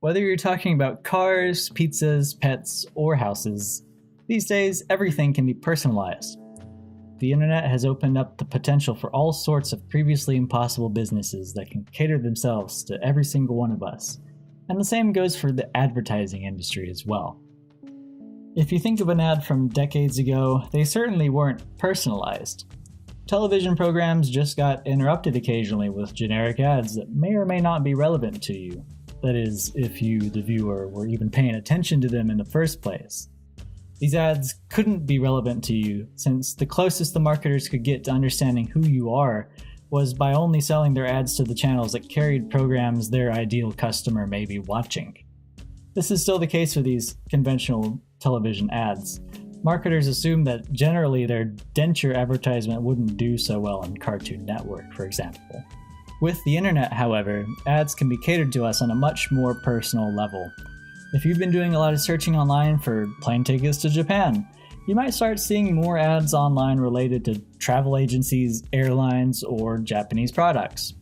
Whether you're talking about cars, pizzas, pets, or houses, these days everything can be personalized. The internet has opened up the potential for all sorts of previously impossible businesses that can cater themselves to every single one of us. And the same goes for the advertising industry as well. If you think of an ad from decades ago, they certainly weren't personalized. Television programs just got interrupted occasionally with generic ads that may or may not be relevant to you. That is, if you, the viewer, were even paying attention to them in the first place. These ads couldn't be relevant to you, since the closest the marketers could get to understanding who you are was by only selling their ads to the channels that carried programs their ideal customer may be watching. This is still the case for these conventional television ads. Marketers assume that generally their denture advertisement wouldn't do so well on Cartoon Network, for example. With the internet, however, ads can be catered to us on a much more personal level. If you've been doing a lot of searching online for plane tickets to Japan, you might start seeing more ads online related to travel agencies, airlines, or Japanese products.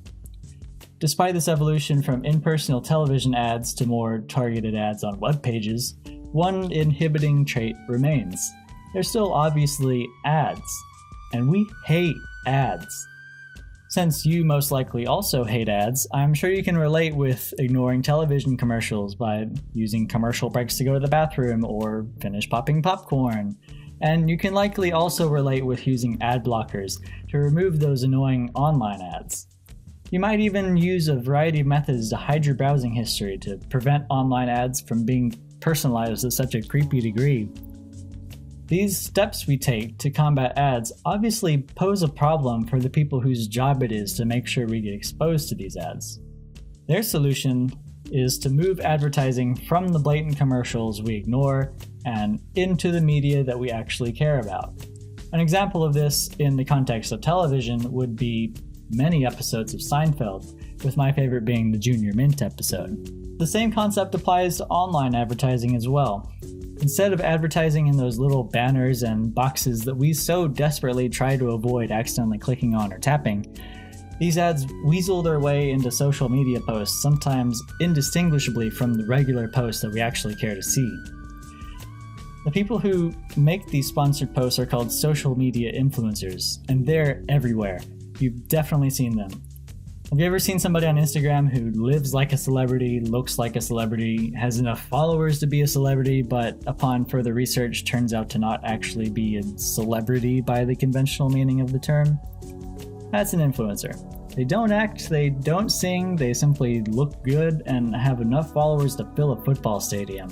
Despite this evolution from impersonal television ads to more targeted ads on web pages, one inhibiting trait remains. They're still obviously ads, and we hate ads. Since you most likely also hate ads, I'm sure you can relate with ignoring television commercials by using commercial breaks to go to the bathroom or finish popping popcorn. And you can likely also relate with using ad blockers to remove those annoying online ads. You might even use a variety of methods to hide your browsing history to prevent online ads from being personalized to such a creepy degree. These steps we take to combat ads obviously pose a problem for the people whose job it is to make sure we get exposed to these ads. Their solution is to move advertising from the blatant commercials we ignore and into the media that we actually care about. An example of this in the context of television would be many episodes of Seinfeld, with my favorite being the Junior Mint episode. The same concept applies to online advertising as well. Instead of advertising in those little banners and boxes that we so desperately try to avoid accidentally clicking on or tapping, these ads weasel their way into social media posts, sometimes indistinguishably from the regular posts that we actually care to see. The people who make these sponsored posts are called social media influencers, and they're everywhere. You've definitely seen them. Have you ever seen somebody on Instagram who lives like a celebrity, looks like a celebrity, has enough followers to be a celebrity, but upon further research turns out to not actually be a celebrity by the conventional meaning of the term? That's an influencer. They don't act, they don't sing, they simply look good and have enough followers to fill a football stadium,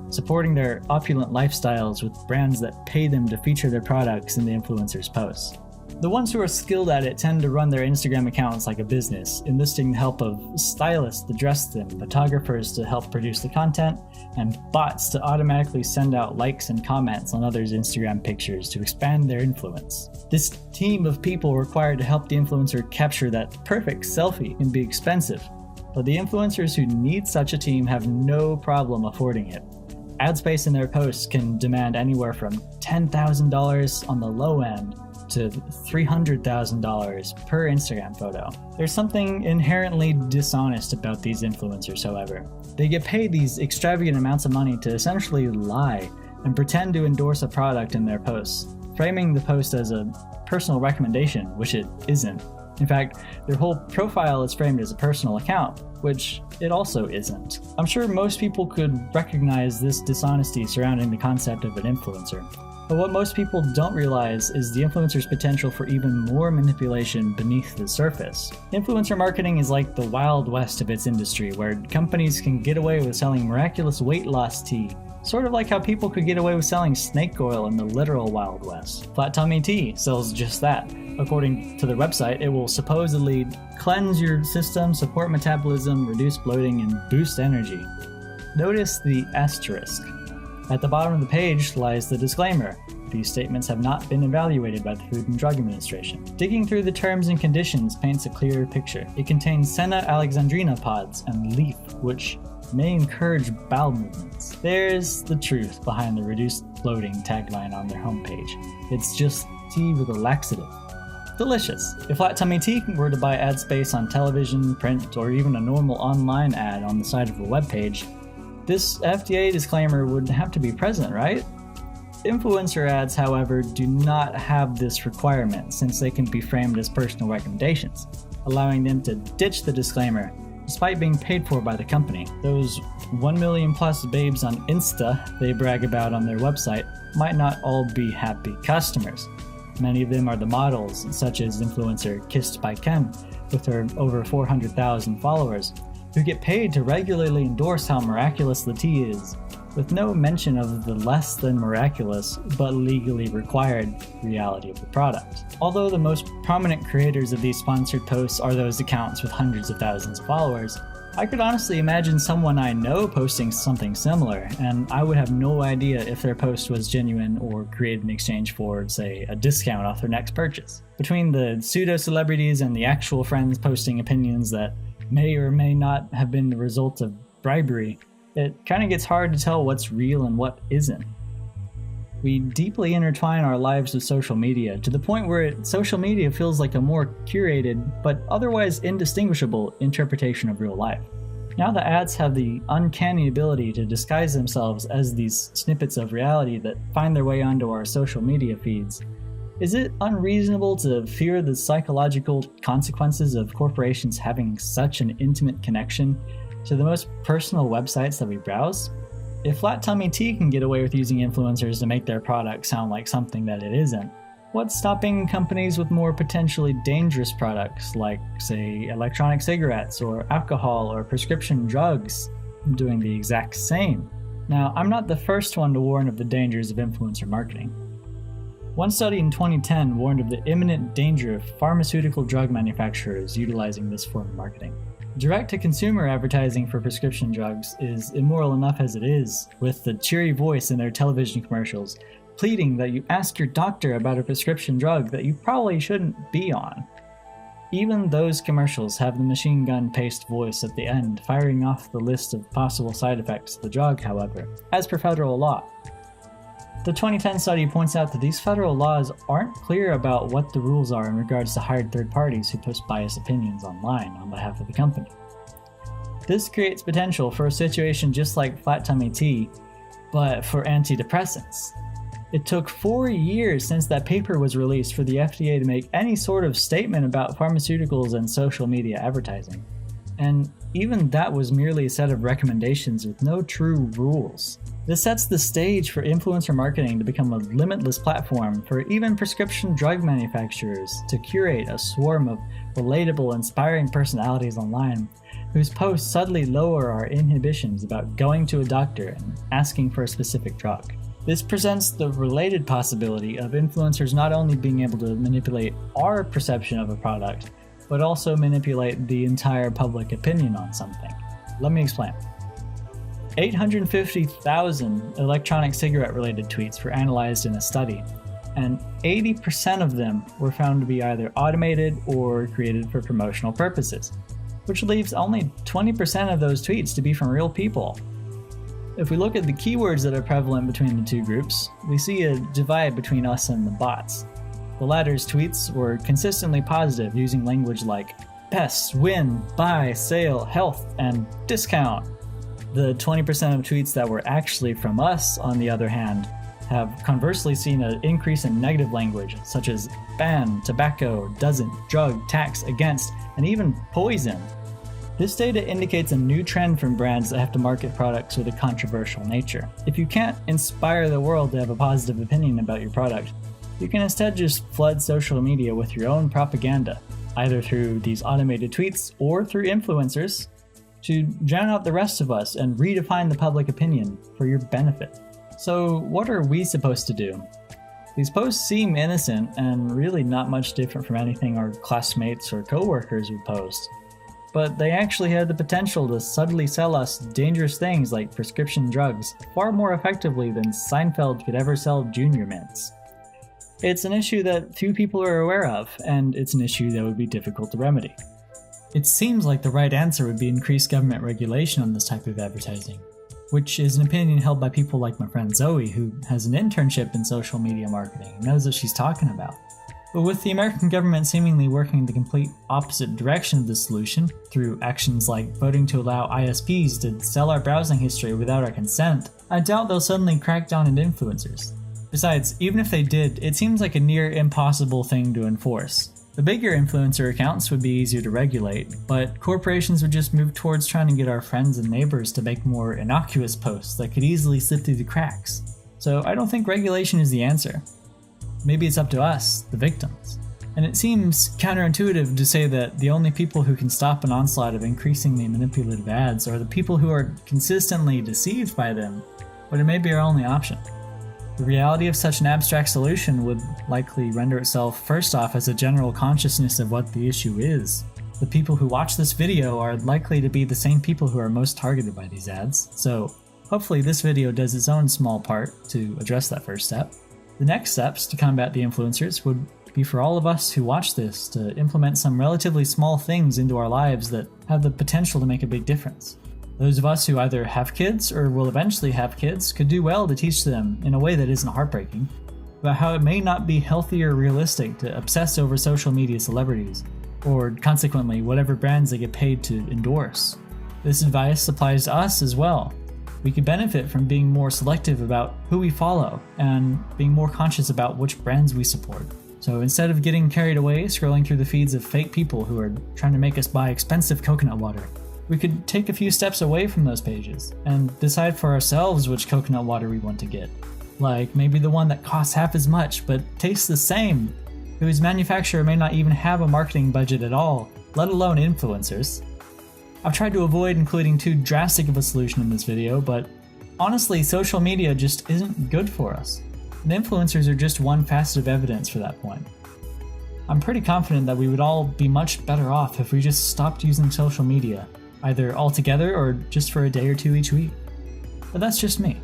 supporting their opulent lifestyles with brands that pay them to feature their products in the influencers' posts. The ones who are skilled at it tend to run their Instagram accounts like a business, enlisting the help of stylists to dress them, photographers to help produce the content, and bots to automatically send out likes and comments on others' Instagram pictures to expand their influence. This team of people required to help the influencer capture that perfect selfie can be expensive, but the influencers who need such a team have no problem affording it. Ad space in their posts can demand anywhere from $10,000 on the low end to $300,000 per Instagram photo. There's something inherently dishonest about these influencers, however. They get paid these extravagant amounts of money to essentially lie and pretend to endorse a product in their posts, framing the post as a personal recommendation, which it isn't. In fact, their whole profile is framed as a personal account, which it also isn't. I'm sure most people could recognize this dishonesty surrounding the concept of an influencer. But what most people don't realize is the influencer's potential for even more manipulation beneath the surface. Influencer marketing is like the Wild West of its industry, where companies can get away with selling miraculous weight loss tea, sort of like how people could get away with selling snake oil in the literal Wild West. Flat Tummy Tea sells just that. According to the website, it will supposedly cleanse your system, support metabolism, reduce bloating, and boost energy. Notice the asterisk. At the bottom of the page lies the disclaimer. These statements have not been evaluated by the Food and Drug Administration. Digging through the terms and conditions paints a clearer picture. It contains Senna alexandrina pods and leaf, which may encourage bowel movements. There's the truth behind the reduced bloating tagline on their homepage. It's just tea with a laxative. Delicious. If Flat Tummy Tea were to buy ad space on television, print, or even a normal online ad on the side of a web page, this FDA disclaimer would have to be present, right? Influencer ads, however, do not have this requirement since they can be framed as personal recommendations, allowing them to ditch the disclaimer despite being paid for by the company. Those 1 million plus babes on Insta they brag about on their website might not all be happy customers. Many of them are the models, such as influencer Kissed by Ken, with her over 400,000 followers, who get paid to regularly endorse how miraculous the tea is, with no mention of the less than miraculous but legally required reality of the product. Although the most prominent creators of these sponsored posts are those accounts with hundreds of thousands of followers, I could honestly imagine someone I know posting something similar, and I would have no idea if their post was genuine or created in exchange for, say, a discount off their next purchase. Between the pseudo-celebrities and the actual friends posting opinions that may or may not have been the result of bribery, it kind of gets hard to tell what's real and what isn't. We deeply intertwine our lives with social media to the point where social media feels like a more curated but otherwise indistinguishable interpretation of real life. Now the ads have the uncanny ability to disguise themselves as these snippets of reality that find their way onto our social media feeds. Is it unreasonable to fear the psychological consequences of corporations having such an intimate connection to the most personal websites that we browse? If Flat Tummy Tea can get away with using influencers to make their product sound like something that it isn't, what's stopping companies with more potentially dangerous products like, say, electronic cigarettes or alcohol or prescription drugs from doing the exact same? Now, I'm not the first one to warn of the dangers of influencer marketing. One study in 2010 warned of the imminent danger of pharmaceutical drug manufacturers utilizing this form of marketing. Direct-to-consumer advertising for prescription drugs is immoral enough as it is, with the cheery voice in their television commercials pleading that you ask your doctor about a prescription drug that you probably shouldn't be on. Even those commercials have the machine gun paced voice at the end firing off the list of possible side effects of the drug, however, as per federal law. The 2010 study points out that these federal laws aren't clear about what the rules are in regards to hired third parties who post biased opinions online on behalf of the company. This creates potential for a situation just like Flat Tummy Tea, but for antidepressants. It took 4 years since that paper was released for the FDA to make any sort of statement about pharmaceuticals and social media advertising. And even that was merely a set of recommendations with no true rules. This sets the stage for influencer marketing to become a limitless platform for even prescription drug manufacturers to curate a swarm of relatable, inspiring personalities online whose posts subtly lower our inhibitions about going to a doctor and asking for a specific drug. This presents the related possibility of influencers not only being able to manipulate our perception of a product, but also manipulate the entire public opinion on something. Let me explain. 850,000 electronic cigarette-related tweets were analyzed in a study, and 80% of them were found to be either automated or created for promotional purposes, which leaves only 20% of those tweets to be from real people. If we look at the keywords that are prevalent between the two groups, we see a divide between us and the bots. The latter's tweets were consistently positive, using language like best, win, buy, sale, health, and discount. The 20% of tweets that were actually from us, on the other hand, have conversely seen an increase in negative language, such as ban, tobacco, doesn't, drug, tax, against, and even poison. This data indicates a new trend from brands that have to market products with a controversial nature. If you can't inspire the world to have a positive opinion about your product, you can instead just flood social media with your own propaganda, either through these automated tweets or through influencers, to drown out the rest of us and redefine the public opinion for your benefit. So what are we supposed to do? These posts seem innocent and really not much different from anything our classmates or coworkers would post, but they actually had the potential to subtly sell us dangerous things like prescription drugs far more effectively than Seinfeld could ever sell Junior Mints. It's an issue that few people are aware of, and it's an issue that would be difficult to remedy. It seems like the right answer would be increased government regulation on this type of advertising, which is an opinion held by people like my friend Zoe, who has an internship in social media marketing and knows what she's talking about. But with the American government seemingly working in the complete opposite direction of this solution, through actions like voting to allow ISPs to sell our browsing history without our consent, I doubt they'll suddenly crack down on influencers. Besides, even if they did, it seems like a near impossible thing to enforce. The bigger influencer accounts would be easier to regulate, but corporations would just move towards trying to get our friends and neighbors to make more innocuous posts that could easily slip through the cracks. So I don't think regulation is the answer. Maybe it's up to us, the victims. And it seems counterintuitive to say that the only people who can stop an onslaught of increasingly manipulative ads are the people who are consistently deceived by them, but it may be our only option. The reality of such an abstract solution would likely render itself first off as a general consciousness of what the issue is. The people who watch this video are likely to be the same people who are most targeted by these ads, so hopefully this video does its own small part to address that first step. The next steps to combat the influencers would be for all of us who watch this to implement some relatively small things into our lives that have the potential to make a big difference. Those of us who either have kids or will eventually have kids could do well to teach them, in a way that isn't heartbreaking, about how it may not be healthy or realistic to obsess over social media celebrities, or consequently whatever brands they get paid to endorse. This advice applies to us as well. We could benefit from being more selective about who we follow and being more conscious about which brands we support. So instead of getting carried away scrolling through the feeds of fake people who are trying to make us buy expensive coconut water, we could take a few steps away from those pages and decide for ourselves which coconut water we want to get. Like maybe the one that costs half as much but tastes the same, whose manufacturer may not even have a marketing budget at all, let alone influencers. I've tried to avoid including too drastic of a solution in this video, but honestly, social media just isn't good for us. And influencers are just one facet of evidence for that point. I'm pretty confident that we would all be much better off if we just stopped using social media, either altogether or just for a day or two each week. But that's just me.